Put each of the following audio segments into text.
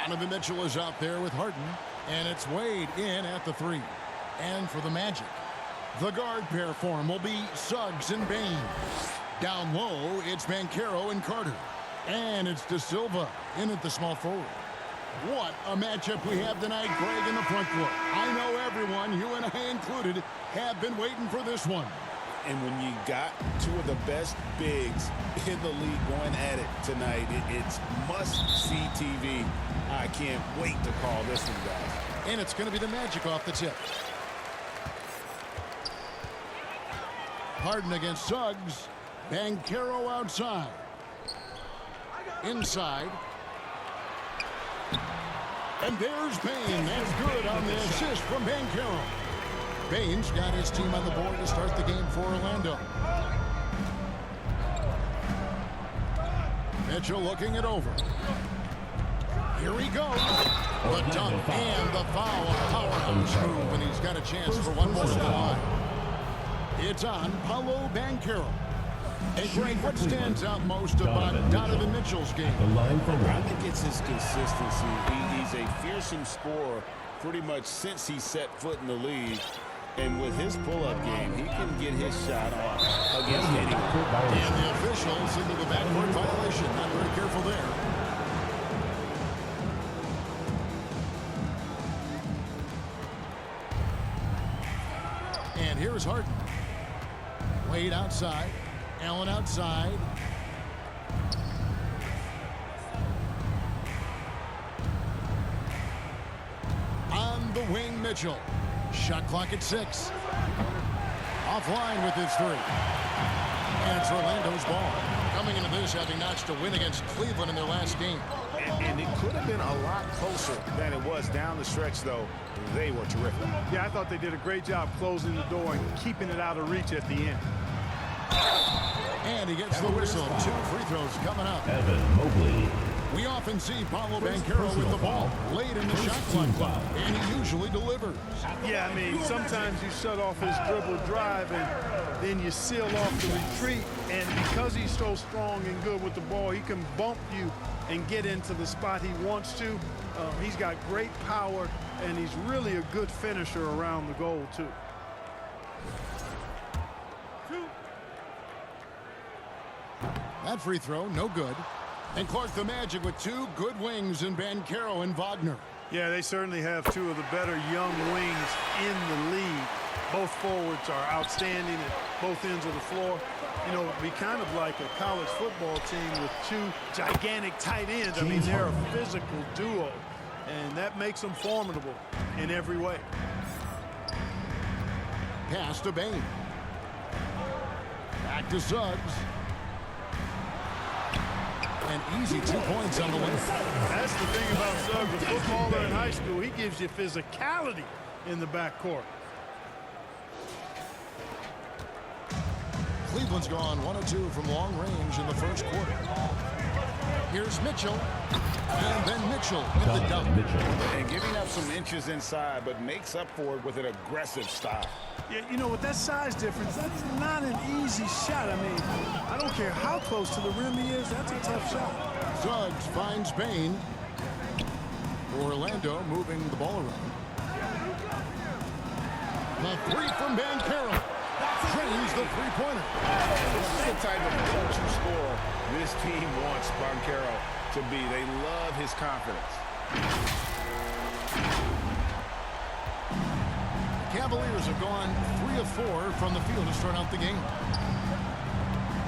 Donovan Mitchell is out there with Harden, and it's Wade in at the 3. And for the Magic, the guard pair form will be Suggs and Bain. Down low, it's Banchero and Carter. And it's De Silva in at the small forward. What a matchup we have tonight, Greg, in the front court. I know everyone, you and I included, have been waiting for this one. And when you got two of the best bigs in the league going at it tonight, it's must-see TV. I can't wait to call this one, guys. And it's going to be the Magic off the tip. Harden against Suggs. Banchero outside. Inside. And there's Bain. That's good on the assist from Banchero. Bain's got his team on the board to start the game for Orlando. Mitchell looking it over. Here he goes. The dunk and the foul. Powerhouse move, and he's got a chance for one more line. It's on Paolo Banchero. And Greg, what stands out most about Donovan Mitchell's game? I think it's his consistency. He's a fearsome scorer pretty much since he set foot in the league. And with his pull-up game, he can get his shot off against anyone. And the officials into the backcourt violation. Not very careful there. And here's Harden. Wade outside. Allen outside. On the wing, Mitchell. Shot clock at 6. Offline with his 3. And it's Orlando's ball. Coming into this, having notched a win against Cleveland in their last game. And it could have been a lot closer than it was down the stretch, though. They were terrific. Yeah, I thought they did a great job closing the door and keeping it out of reach at the end. And he gets the whistle. 2 free throws coming up. Evan Mobley. We often see Paolo Banchero with the ball late in the shot clock, and he usually delivers. Yeah, I mean, sometimes you shut off his dribble drive and then you seal off the retreat. And because he's so strong and good with the ball, he can bump you and get into the spot he wants to. He's got great power, and he's really a good finisher around the goal, too. That free throw, no good. And Clark, the Magic with 2 good wings in Banchero and Wagner. Yeah, they certainly have 2 of the better young wings in the league. Both forwards are outstanding at both ends of the floor. You know, it'd be kind of like a college football team with 2 gigantic tight ends. I mean, they're a physical duo, and that makes them formidable in every way. Pass to Bain. Back to Suggs. And easy 2 points on the way. That's the thing about Suggs, a footballer in high school. He gives you physicality in the backcourt. Cleveland's gone 1 of 2 from long range in the first quarter. Here's Mitchell. And then Mitchell with the dunk. And giving up some inches inside, but makes up for it with an aggressive style. Yeah, you know, with that size difference, that's not an easy shot. I mean, I don't care how close to the rim he is. That's a tough shot. Suggs finds Bain. Orlando moving the ball around. The 3 from Banchero. Trains the 3-pointer. This is the type of go-to scorer this team wants Banchero to be. They love his confidence. The Cavaliers have gone 3 of 4 from the field to start out the game.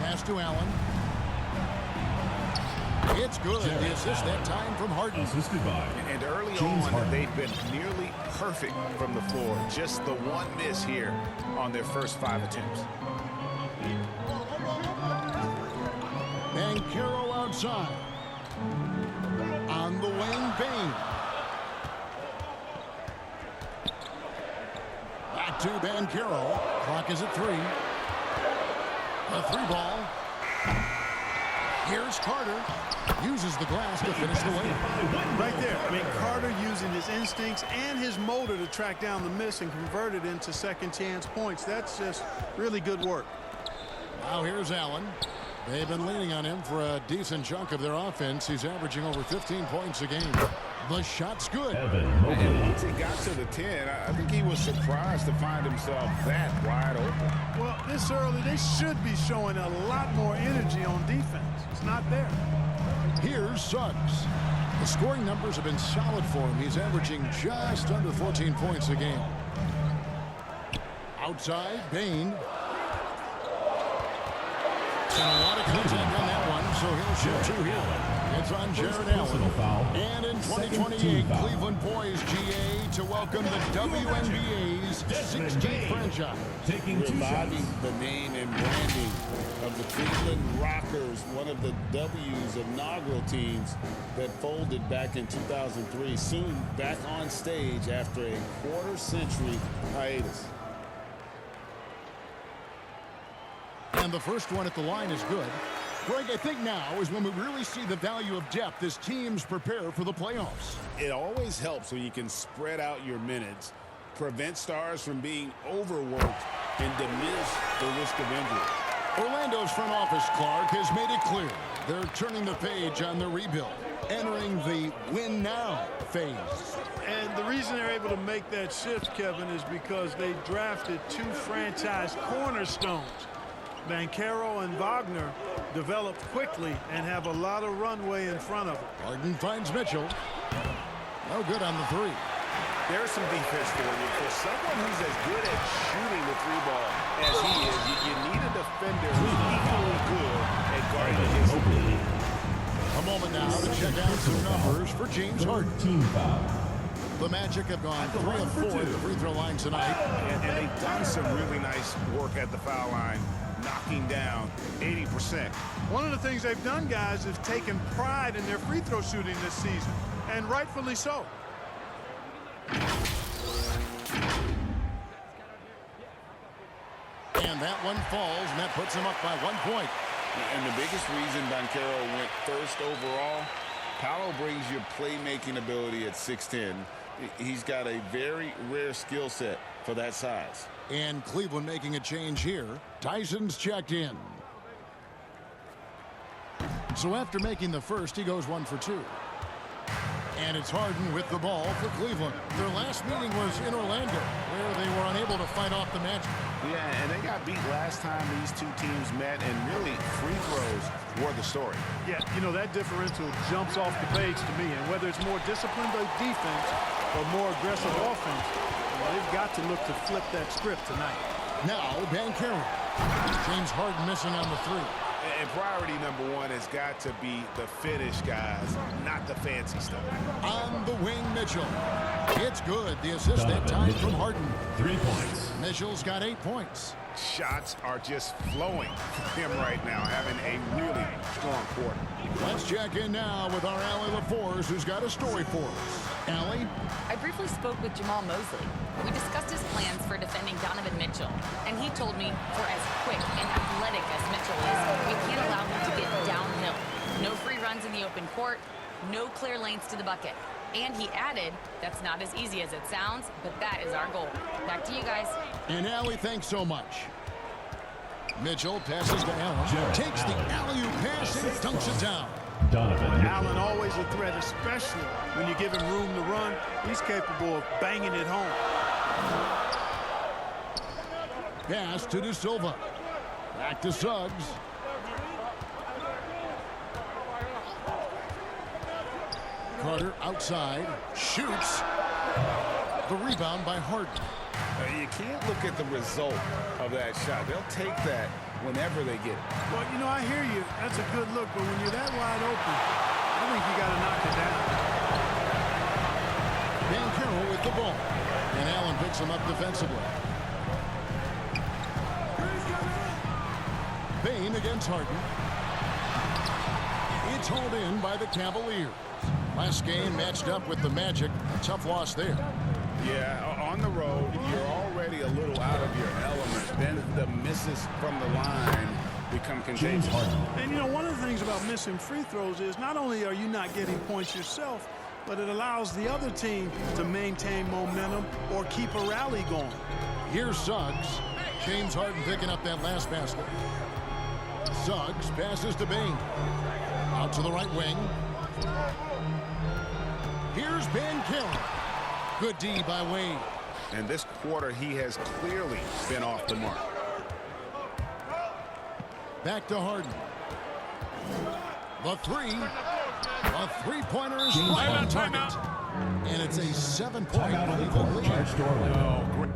Pass to Allen. It's good. The assist that time from Harden. Assisted by And early James on, Harden. they've been nearly perfect from the floor. Just the 1 miss here on their first 5 attempts. Banchero outside. On the wing, Bain. Back to Banchero. Clock is at 3. The 3 ball. Here's Carter. Uses the glass to finish the win. Right there. I mean, Carter using his instincts and his motor to track down the miss and convert it into second chance points. That's just really good work. Now here's Allen. They've been leaning on him for a decent chunk of their offense. He's averaging over 15 points a game. The shot's good. And once he got to the 10, I think he was surprised to find himself that wide open. Well, this early, they should be showing a lot more energy on defense. It's not there. Here's Suggs. The scoring numbers have been solid for him. He's averaging just under 14 points a game. Outside, Bain. And a lot of contact on that one, so he'll shoot two here. It's on Jared Allen. And in 2028, Cleveland poised GA to welcome the WNBA's 16th franchise. Reviving the name and branding of the Cleveland Rockers, one of the W's inaugural teams that folded back in 2003, soon back on stage after a quarter-century hiatus. And the first one at the line is good. Greg, I think now is when we really see the value of depth as teams prepare for the playoffs. It always helps when you can spread out your minutes, prevent stars from being overworked, and diminish the risk of injury. Orlando's front office, Clark, has made it clear they're turning the page on the rebuild, entering the win now phase. And the reason they're able to make that shift, Kevin, is because they drafted two franchise cornerstones. Banchero and Wagner developed quickly and have a lot of runway in front of them. Harden finds Mitchell. No good on the three. There's some defense for you. For someone who's as good at shooting the three ball as he is, you need a defender who's equally good at guarding his open. A moment now to check out some numbers for James Harden. Team foul. The Magic have gone 3 of 4 at the free throw line tonight. And they've done some really nice work at the foul line, knocking down 80%. One of the things they've done, guys, is taken pride in their free throw shooting this season, and rightfully so. And that one falls, and that puts him up by 1 point. And the biggest reason Banchero went first overall, Paolo brings your playmaking ability at 6'10". He's got a very rare skill set for that size. And Cleveland making a change here. Tyson's checked in. So after making the first, he goes 1 for 2. And it's Harden with the ball for Cleveland. Their last meeting was in Orlando, where they were unable to fight off the Magic. Yeah, and they got beat last time these two teams met, and really free throws were the story. Yeah, you know, that differential jumps off the page to me, and whether it's more disciplined defense or more aggressive offense, they've got to look to flip that script tonight. Now, Banchero. James Harden missing on the three. And priority number one has got to be the finish, guys, not the fancy stuff. On the wing, Mitchell. It's good. The assist that time from Harden. 3 points. Mitchell's got 8 points. Shots are just flowing for him right now, having a really strong quarter. Let's check in now with our Allie LaForce, who's got a story for us. Allie? I briefly spoke with Jamal Mosley. We discussed his plans for defending Donovan Mitchell, and he told me for as quick and athletic as Mitchell is, we can't allow him to get downhill. No free runs in the open court, no clear lanes to the bucket. And he added, that's not as easy as it sounds, but that is our goal. Back to you guys. And Allie, thanks so much. Mitchell passes to Allen, takes the alley-oop pass and dunks it down. Donovan. Allen always a threat, especially when you give him room to run. He's capable of banging it home. Pass to De Silva. Back to Suggs. Carter outside. Shoots. The rebound by Harden. You can't look at the result of that shot. They'll take that whenever they get it. Well, you know, I hear you. That's a good look, but when you're that wide open, I think you got to knock it down. Banchero with the ball. And Allen picks him up defensively. Bain against Harden. It's hauled in by the Cavaliers. Last game matched up with the Magic. A tough loss there. Yeah, on the road, you're already a little out of your element. Then the misses from the line become contagious. And, you know, one of the things about missing free throws is not only are you not getting points yourself, but it allows the other team to maintain momentum or keep a rally going. Here's Suggs. James Harden picking up that last basket. Suggs passes to Bain. Out to the right wing. Here's Bancaro. Good D by Wade. And this quarter, he has clearly been off the mark. Back to Harden. The three. A three-pointer is right on target. And it's a 7-point Cleveland lead.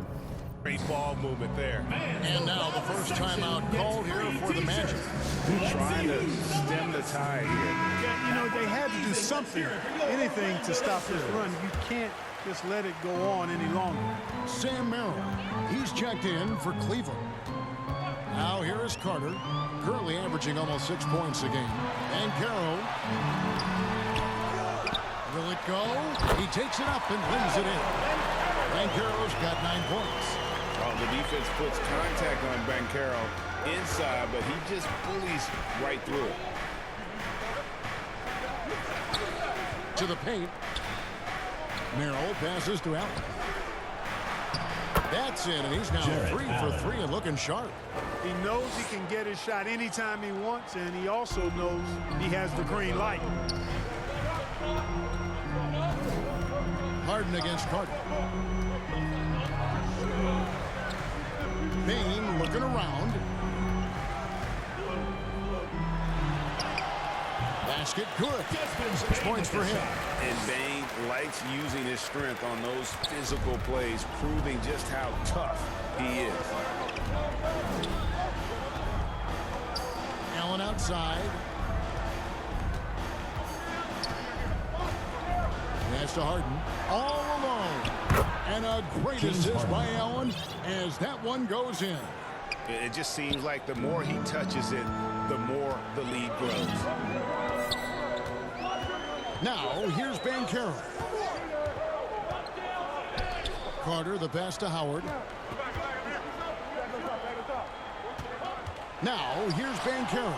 Great ball movement there. And now the first timeout called here for the Magic. Trying to stem the tide here. Yeah, you know, they had to do something, anything to stop this run. You can't just let it go on any longer. Sam Merrill, he's checked in for Cleveland. Now here is Carter, currently averaging almost 6 points a game. And Caro. Will it go? He takes it up and lays it in. Bancaro's got 9 points. Well, the defense puts contact on Bancaro inside, but he just bullies right through it. To the paint. Merrill passes to Allen. That's it, and he's now 3 for 3 and looking sharp. He knows he can get his shot anytime he wants, and he also knows he has the green light. Harden against Carter. Bain looking around. Basket good. 6 points for him. And Bain likes using his strength on those physical plays, proving just how tough he is. Allen outside. Pass to Harden. All alone. And a great assist by Allen as that one goes in. It just seems like the more he touches it, the more the lead grows. Now, here's Bancaro. Carter, the pass to Howard. Now, here's Bancaro.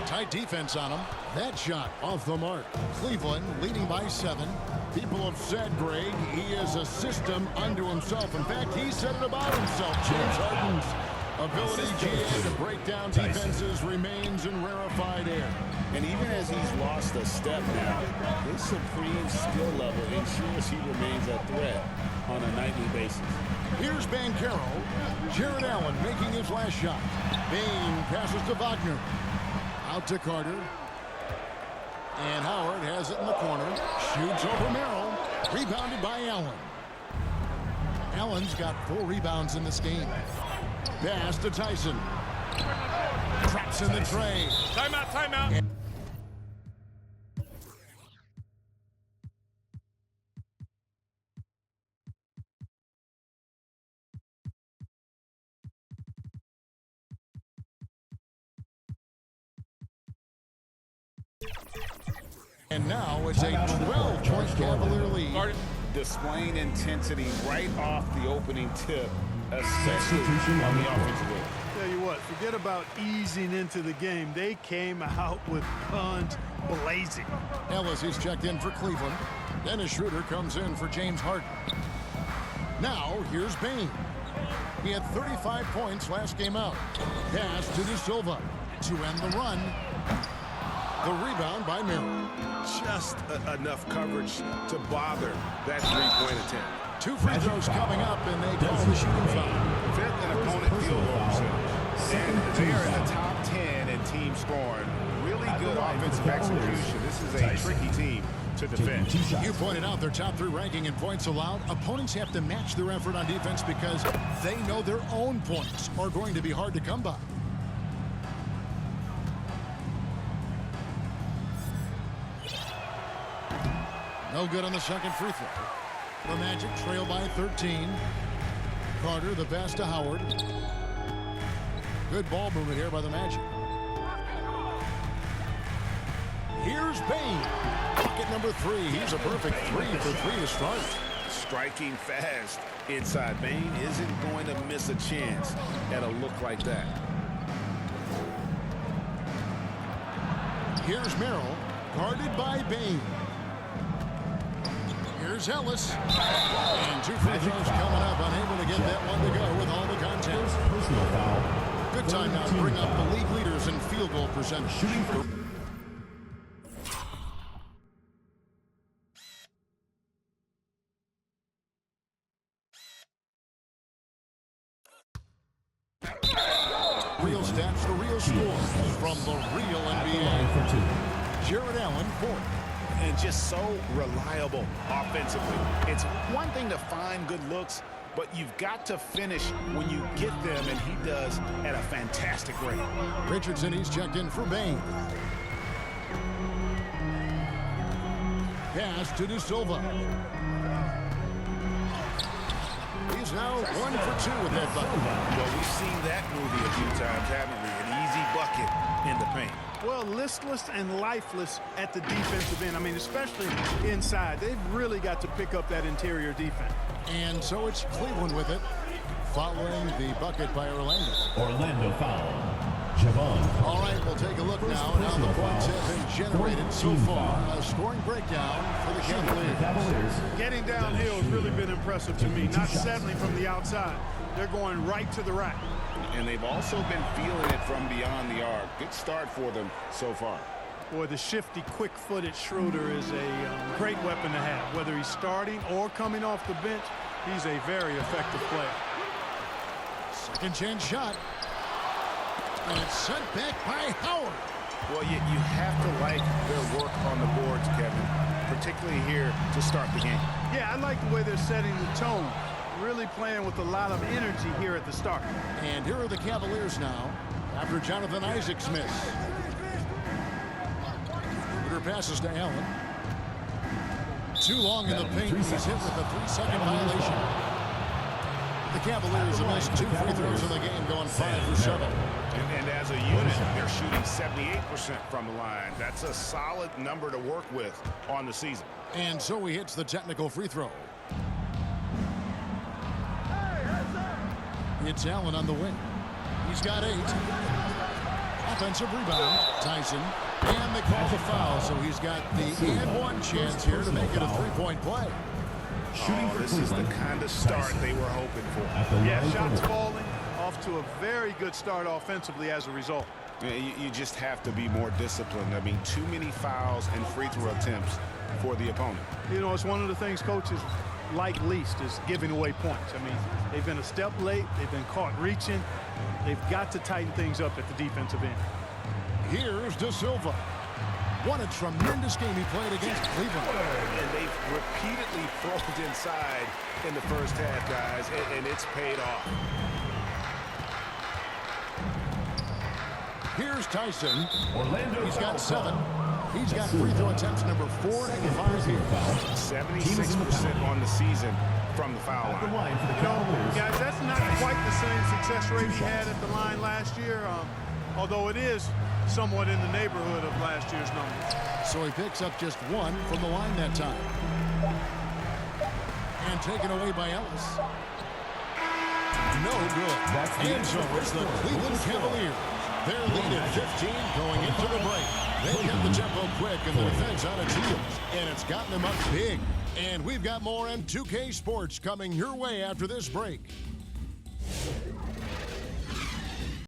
Tight defense on him. That shot off the mark. Cleveland leading by 7. People have said, Greg, he is a system unto himself. In fact, he said it about himself. James Harden's ability to break down defenses remains in rarefied air. And even as he's lost a step now, his supreme skill level ensures he remains a threat on a nightly basis. Here's Bancaro. Jared Allen making his last shot. Bain passes to Wagner. Out to Carter. And Howard has it in the corner. Shoots over Merrill. Rebounded by Allen. Allen's got 4 rebounds in this game. Pass to Tyson. Traps in the tray. Timeout, timeout. And now it's a 12-point Cavalier lead. Displaying intensity right off the opening tip, especially on the offensive end. Tell you what, forget about easing into the game. They came out with guns blazing. Ellis is checked in for Cleveland. Dennis Schroeder comes in for James Harden. Now, here's Bain. He had 35 points last game out. Pass to De Silva to end the run. The rebound by Merrill. Just enough coverage to bother that three-point attempt. 2 free throws coming up, and they call the shooting foul. Fifth and opponent field goal percentage. And they are in the top 10 in team scoring. Really good offensive execution. This is a tricky team to defend. You pointed out their top 3 ranking in points allowed. Opponents have to match their effort on defense because they know their own points are going to be hard to come by. No good on the second free throw. The Magic trail by 13. Carter, the pass to Howard. Good ball movement here by the Magic. Here's Bain. Bucket number 3. He's a perfect 3 for 3 to start. Striking fast inside. Bain isn't going to miss a chance at a look like that. Here's Merrill, guarded by Bain. Here's Ellis. And 2 free throws coming up, unable to get that one to go with all the contact. Personal foul. Good time now to bring up the league leaders in field goal percentage. Real stats, the real scores from the real NBA. Jared Allen, fourth. And just so reliable offensively. It's one thing to find good looks, but you've got to finish when you get them, and he does at a fantastic rate. Richardson, he's checked in for Bain. Pass to De Silva. He's now 1 for 2 with that bucket. Well, we've seen that movie a few times, haven't we? An easy bucket in the paint. Well, listless and lifeless at the defensive end. I mean, especially inside. They've really got to pick up that interior defense. And so it's Cleveland with it, following the bucket by Orlando. Orlando foul. Javon. All right, we'll take a look now at how the points have been generated so far. A scoring breakdown for the Cavaliers. Getting downhill has really been impressive to me. Not settling from the outside. They're going right to the rack. And they've also been feeling it from beyond the arc. Good start for them so far. Boy, the shifty, quick-footed Schroeder is a great weapon to have. Whether he's starting or coming off the bench, he's a very effective player. Second chance shot. And it's sent back by Howard. Well, you have to like their work on the boards, Kevin, particularly here to start the game. Yeah, I like the way they're setting the tone. Really playing with a lot of energy here at the start. And here are the Cavaliers now after Jonathan Isaac's miss. Schroeder passes to Allen. Too long in the paint. He's hit with a 3-second violation. The Cavaliers have missed 2 free throws in the game, going 5 for 7. And as a unit, they're shooting 78% from the line. That's a solid number to work with on the season. And so he hits the technical free throw. It's Allen on the wing. He's got 8. Offensive rebound, Tyson. And they call the foul, so he's got the and-one chance here to make it a 3-point play. This is the kind of start they were hoping for. Yeah, shots falling. Off to a very good start offensively as a result. You just have to be more disciplined. I mean, too many fouls and free throw attempts for the opponent. You know, it's one of the things coaches like least is giving away points. I mean, they've been a step late. They've been caught reaching. They've got to tighten things up at the defensive end. Here's De Silva. What a tremendous game he played against Cleveland. And they've repeatedly probed inside in the first half, guys, and it's paid off. Here's Tyson. Orlando. He's got 7. He's got free throw attempts number 4 and 5 here. 76% on the season from the foul line. You know, guys, that's not quite the same success rate he had at the line last year, although it is somewhat in the neighborhood of last year's numbers. So he picks up just 1 from the line that time. And taken away by Ellis. No good. And so it's the Cleveland Cavaliers. Their lead at 15 going into the break. They kept the tempo quick and the defense on its heels. And it's gotten them up big. And we've got more M2K Sports coming your way after this break.